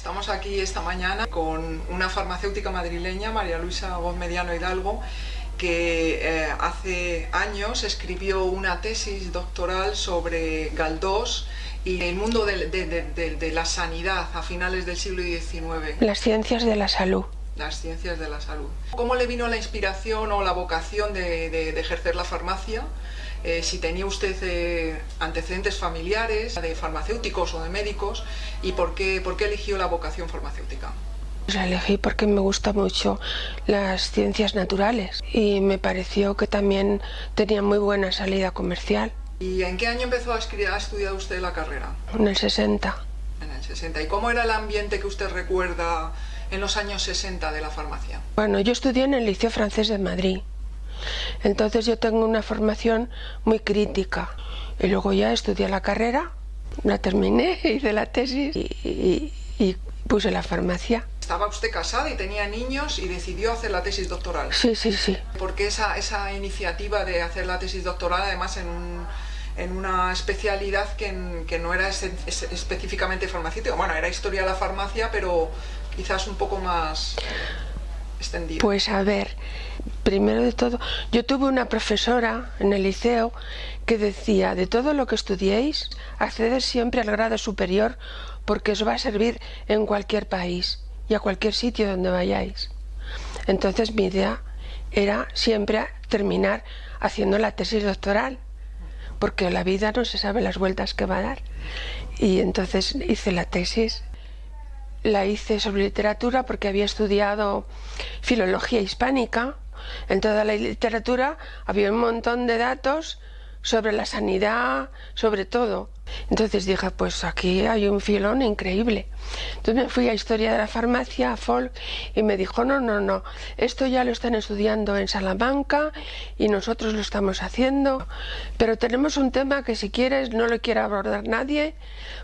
Estamos aquí esta mañana con una farmacéutica madrileña, María Luisa Voz Mediano Hidalgo, que hace años escribió una tesis doctoral sobre Galdós y el mundo de la sanidad a finales del siglo XIX. Las ciencias de la salud. Las ciencias de la salud. ¿Cómo le vino la inspiración o la vocación de ejercer la farmacia? Si tenía usted antecedentes familiares de farmacéuticos o de médicos, y por qué eligió la vocación farmacéutica. La elegí porque me gustan mucho las ciencias naturales y me pareció que también tenía muy buena salida comercial. ¿Y en qué año empezó a estudiar usted la carrera? En el 60. En el 60. ¿Y cómo era el ambiente que usted recuerda en los años 60 de la farmacia? Bueno, yo estudié en el Liceo Francés de Madrid. Entonces yo tengo una formación muy crítica y luego ya estudié la carrera, la terminé, hice la tesis y puse la farmacia. Estaba usted casada y tenía niños y decidió hacer la tesis doctoral. Sí. ¿Por qué esa iniciativa de hacer la tesis doctoral, además en una especialidad que no era específicamente farmacéutica? Bueno, era historia de la farmacia, pero quizás un poco más extendida. Pues a ver, primero de todo, yo tuve una profesora en el liceo que decía: de todo lo que estudiéis, acceded siempre al grado superior porque os va a servir en cualquier país y a cualquier sitio donde vayáis. Entonces mi idea era siempre terminar haciendo la tesis doctoral, porque la vida no se sabe las vueltas que va a dar. Y entonces hice la tesis. La hice sobre literatura porque había estudiado filología hispánica. En toda la literatura había un montón de datos sobre la sanidad, sobre todo. Entonces dije, pues aquí hay un filón increíble. Entonces me fui a Historia de la Farmacia, a Folk, y me dijo, no, esto ya lo están estudiando en Salamanca y nosotros lo estamos haciendo, pero tenemos un tema que si quieres no lo quiere abordar nadie,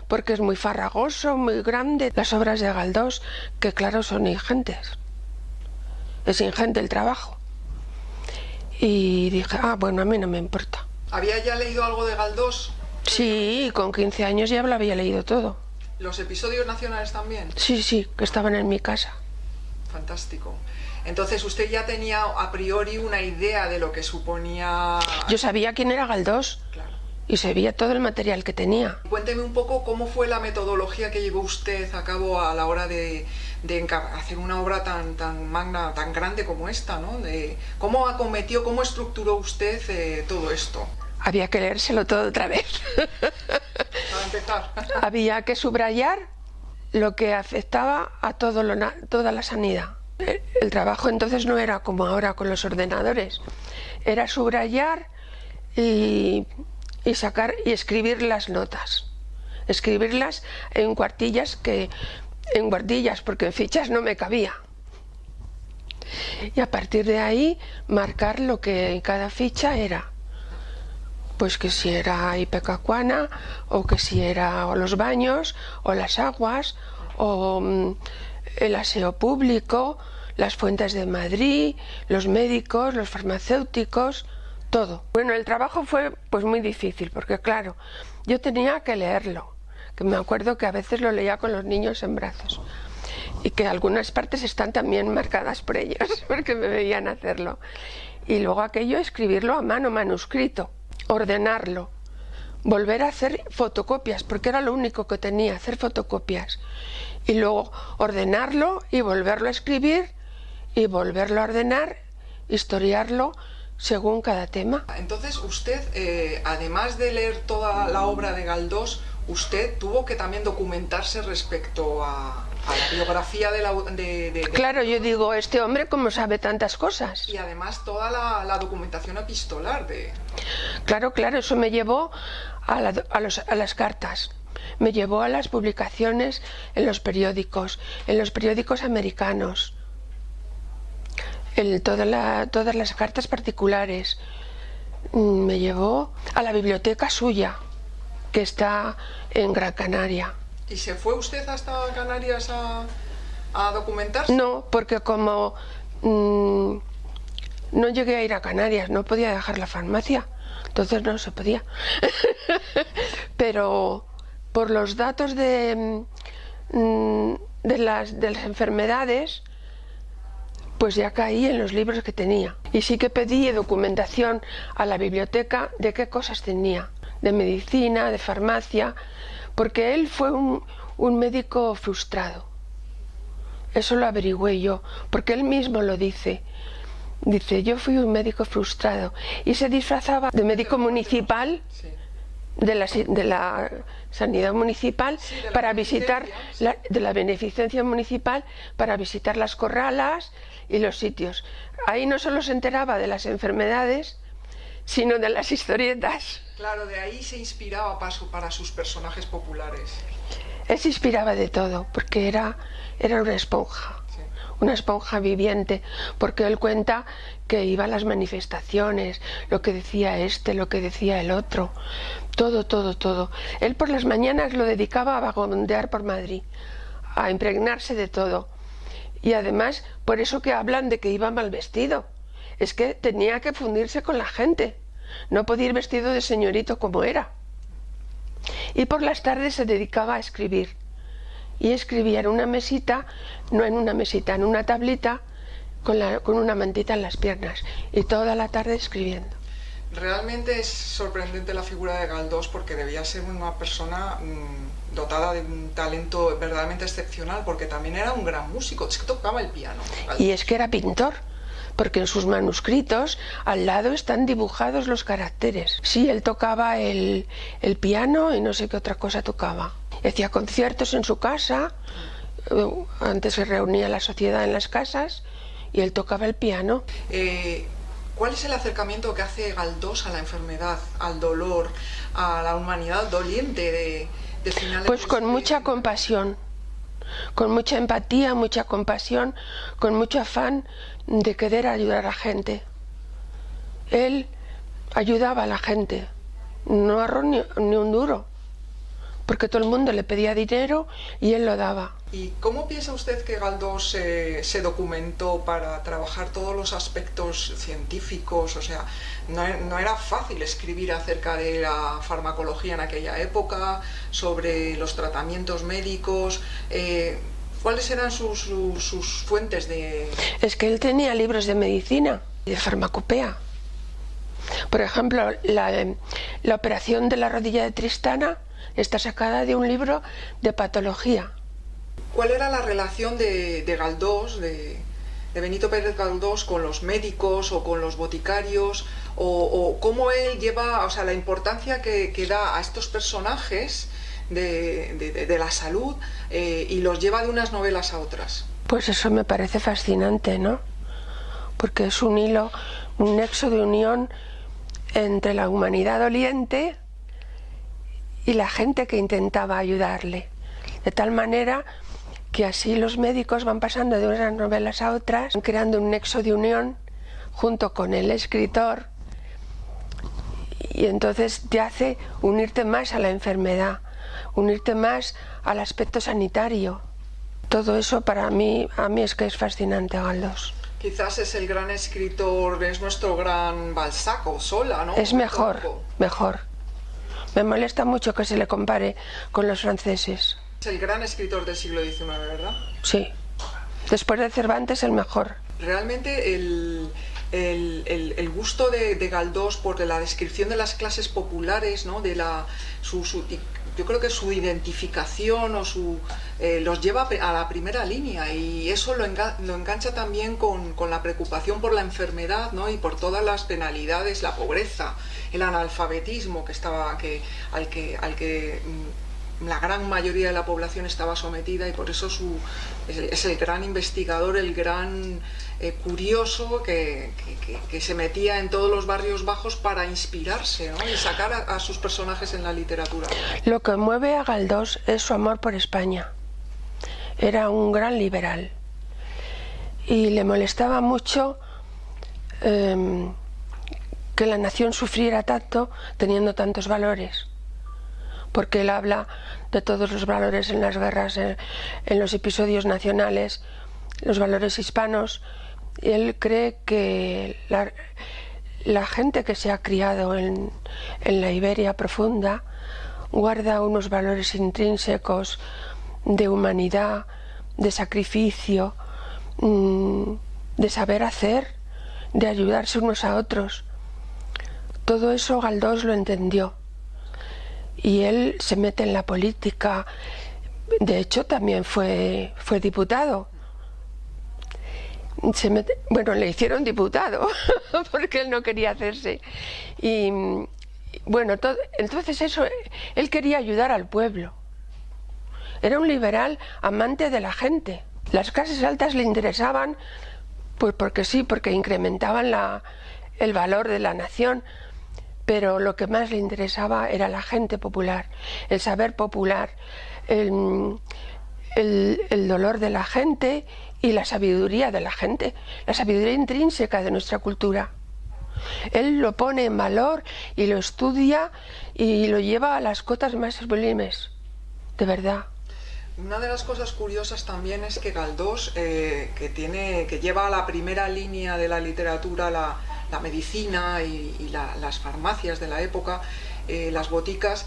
porque es muy farragoso, muy grande. Las obras de Galdós, que claro, son ingentes. Es ingente el trabajo. Y dije, bueno, a mí no me importa. ¿Había ya leído algo de Galdós? Sí, con 15 años ya lo había leído todo. ¿Los episodios nacionales también? Sí, que estaban en mi casa. Fantástico. Entonces usted ya tenía a priori una idea de lo que suponía... Yo sabía quién era Galdós. Claro. Y sabía todo el material que tenía. Cuénteme un poco cómo fue la metodología que llevó usted a cabo a la hora de hacer una obra tan magna, tan grande como esta, ¿no? ¿Cómo acometió, cómo estructuró usted todo esto? Había que leérselo todo otra vez. Para empezar. Había que subrayar lo que afectaba a toda la sanidad. El trabajo entonces no era como ahora con los ordenadores. Era subrayar y sacar y escribir las notas. Escribirlas en cuartillas, porque en fichas no me cabía. Y a partir de ahí marcar lo que en cada ficha era. Pues que si era ipecacuana, o que si era los baños, o las aguas, o el aseo público, las fuentes de Madrid, los médicos, los farmacéuticos, todo. Bueno, el trabajo fue pues muy difícil, porque claro, yo tenía que leerlo, que me acuerdo que a veces lo leía con los niños en brazos, y que algunas partes están también marcadas por ellos, porque me veían hacerlo. Y luego aquello, escribirlo a mano, manuscrito, ordenarlo, volver a hacer fotocopias, porque era lo único que tenía, hacer fotocopias, y luego ordenarlo y volverlo a escribir y volverlo a ordenar, historiarlo según cada tema. Entonces usted, además de leer toda la obra de Galdós, usted tuvo que también documentarse respecto a la biografía de Claro, yo digo, este hombre cómo sabe tantas cosas. Y además toda la documentación epistolar de... Claro, eso me llevó a las cartas, me llevó a las publicaciones en los periódicos americanos, todas las cartas particulares. Me llevó a la biblioteca suya, que está en Gran Canaria. ¿Y se fue usted hasta Canarias a documentarse? No, porque como no llegué a ir a Canarias, no podía dejar la farmacia, entonces no se podía. Pero por los datos de de las enfermedades, pues ya caí en los libros que tenía. Y sí que pedí documentación a la biblioteca de qué cosas tenía, de medicina, de farmacia, porque él fue un médico frustrado. Eso lo averigüé yo, porque él mismo lo dice. Dice, yo fui un médico frustrado, y se disfrazaba de médico municipal, de la sanidad municipal, para visitar, de la beneficencia municipal, para visitar las corralas y los sitios. Ahí no solo se enteraba de las enfermedades, sino de las historietas. Claro, de ahí se inspiraba para sus personajes populares. Él se inspiraba de todo, porque era una esponja. Una esponja viviente, porque él cuenta que iba a las manifestaciones, lo que decía este, lo que decía el otro, todo. Él por las mañanas lo dedicaba a vagabundear por Madrid, a impregnarse de todo. Y además, por eso que hablan de que iba mal vestido, es que tenía que fundirse con la gente, no podía ir vestido de señorito como era. Y por las tardes se dedicaba a escribir. Y escribía en una mesita, no en una mesita, en una tablita, con una mantita en las piernas, y toda la tarde escribiendo. Realmente es sorprendente la figura de Galdós, porque debía ser una persona dotada de un talento verdaderamente excepcional, porque también era un gran músico, es que tocaba el piano. Galdós. Y es que era pintor, porque en sus manuscritos al lado están dibujados los caracteres. Sí, él tocaba el piano y no sé qué otra cosa tocaba. Hacía conciertos en su casa, antes se reunía la sociedad en las casas y él tocaba el piano. ¿Cuál es el acercamiento que hace Galdós a la enfermedad, al dolor, a la humanidad doliente de finales? Pues con mucha compasión, con mucha empatía, mucha compasión, con mucho afán de querer ayudar a la gente. Él ayudaba a la gente, no ahorró ni un duro, porque todo el mundo le pedía dinero y él lo daba. ¿Y cómo piensa usted que Galdós se documentó para trabajar todos los aspectos científicos? O sea, no era fácil escribir acerca de la farmacología en aquella época, sobre los tratamientos médicos. ¿Cuáles eran sus fuentes de...? Es que él tenía libros de medicina, de farmacopea. Por ejemplo, la operación de la rodilla de Tristana está sacada de un libro de patología. ¿Cuál era la relación de Galdós, de Benito Pérez Galdós, con los médicos o con los boticarios? O cómo él lleva, o sea, la importancia que da a estos personajes de la salud y los lleva de unas novelas a otras? Pues eso me parece fascinante, ¿no? Porque es un hilo, un nexo de unión entre la humanidad doliente y la gente que intentaba ayudarle, de tal manera que así los médicos van pasando de unas novelas a otras, creando un nexo de unión junto con el escritor, y entonces te hace unirte más a la enfermedad, unirte más al aspecto sanitario. Todo eso para mí, es que es fascinante, Galdós. Quizás es el gran escritor, es nuestro gran Balzac o Zola, ¿no? Es mejor. Me molesta mucho que se le compare con los franceses. Es el gran escritor del siglo XIX, ¿verdad? Sí. Después de Cervantes, el mejor. Realmente el gusto de Galdós por la descripción de las clases populares, ¿no? Yo creo que su identificación los lleva a la primera línea, y eso lo engancha también con la preocupación por la enfermedad, ¿no? Y por todas las penalidades, la pobreza, el analfabetismo al que la gran mayoría de la población estaba sometida, y por eso es el gran investigador, el gran curioso que se metía en todos los barrios bajos para inspirarse, ¿no? Y sacar a sus personajes en la literatura. Lo que mueve a Galdós es su amor por España. Era un gran liberal y le molestaba mucho que la nación sufriera tanto teniendo tantos valores, porque él habla de todos los valores en las guerras, en los episodios nacionales, los valores hispanos, y él cree que la gente que se ha criado en la Iberia profunda guarda unos valores intrínsecos de humanidad, de sacrificio, de saber hacer, de ayudarse unos a otros. Todo eso Galdós lo entendió y él se mete en la política. De hecho también fue diputado. Bueno, le hicieron diputado porque él no quería hacerse. Y bueno, entonces eso, él quería ayudar al pueblo. Era un liberal amante de la gente. Las clases altas le interesaban pues porque sí, porque incrementaban el valor de la nación, pero lo que más le interesaba era la gente popular, el saber popular, el dolor de la gente y la sabiduría de la gente, la sabiduría intrínseca de nuestra cultura. Él lo pone en valor y lo estudia y lo lleva a las cotas más sublimes, de verdad. Una de las cosas curiosas también es que Galdós, que lleva a la primera línea de la literatura la medicina y las farmacias de la época, las boticas,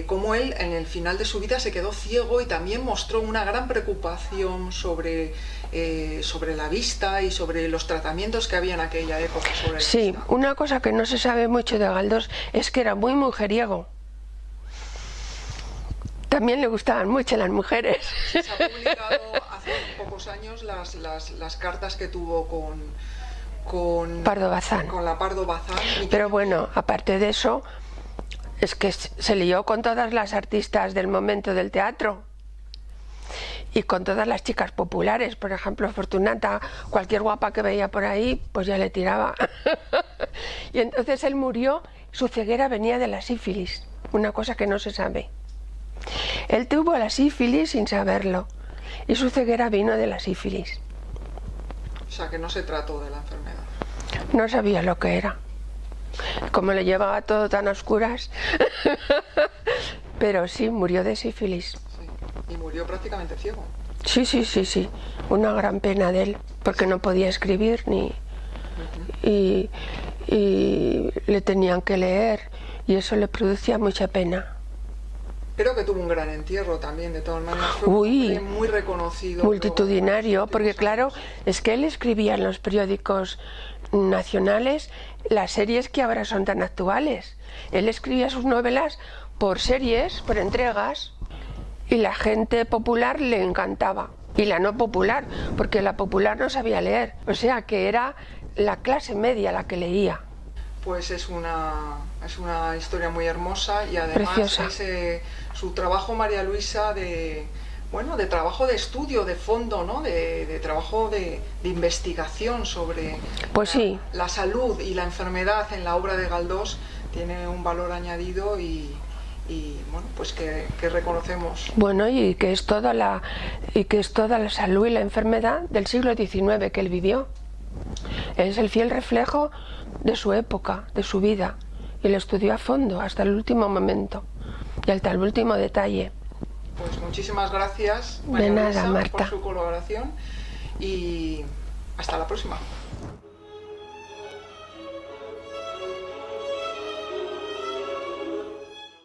como él en el final de su vida se quedó ciego y también mostró una gran preocupación sobre la vista y sobre los tratamientos que había en aquella época sobre la vista. Una cosa que no se sabe mucho de Galdós es que era muy mujeriego. También le gustaban mucho las mujeres. Se ha publicado hace pocos años las cartas que tuvo con Pardo Bazán. Con la Pardo Bazán. Pero bueno, aparte de eso, es que se lió con todas las artistas del momento del teatro y con todas las chicas populares. Por ejemplo, Fortunata, cualquier guapa que veía por ahí, pues ya le tiraba. Y entonces él murió, su ceguera venía de la sífilis, una cosa que no se sabe. Él tuvo la sífilis sin saberlo y su ceguera vino de la sífilis. O sea, que no se trató de la enfermedad. No sabía lo que era. Como le llevaba todo tan a oscuras. Pero sí, murió de sífilis. Sí. Y murió prácticamente ciego. Sí. Una gran pena de él, porque no podía escribir ni... y le tenían que leer y eso le producía mucha pena. Creo que tuvo un gran entierro también, de todas maneras. Fue un hombre muy reconocido. Multitudinario, porque claro, es que él escribía en los periódicos nacionales las series que ahora son tan actuales. Él escribía sus novelas por series, por entregas, y la gente popular le encantaba. Y la no popular, porque la popular no sabía leer. O sea que era la clase media la que leía. Pues es una historia muy hermosa y además su trabajo, María Luisa, de trabajo de estudio, de fondo, ¿no? de trabajo de investigación sobre la salud y la enfermedad en la obra de Galdós, tiene un valor añadido y bueno, pues que reconocemos. Bueno, y que es toda la salud y la enfermedad del siglo XIX que él vivió. Es el fiel reflejo de su época, de su vida, y lo estudió a fondo hasta el último momento y hasta el último detalle. Pues muchísimas gracias, María Luisa, por su colaboración y hasta la próxima.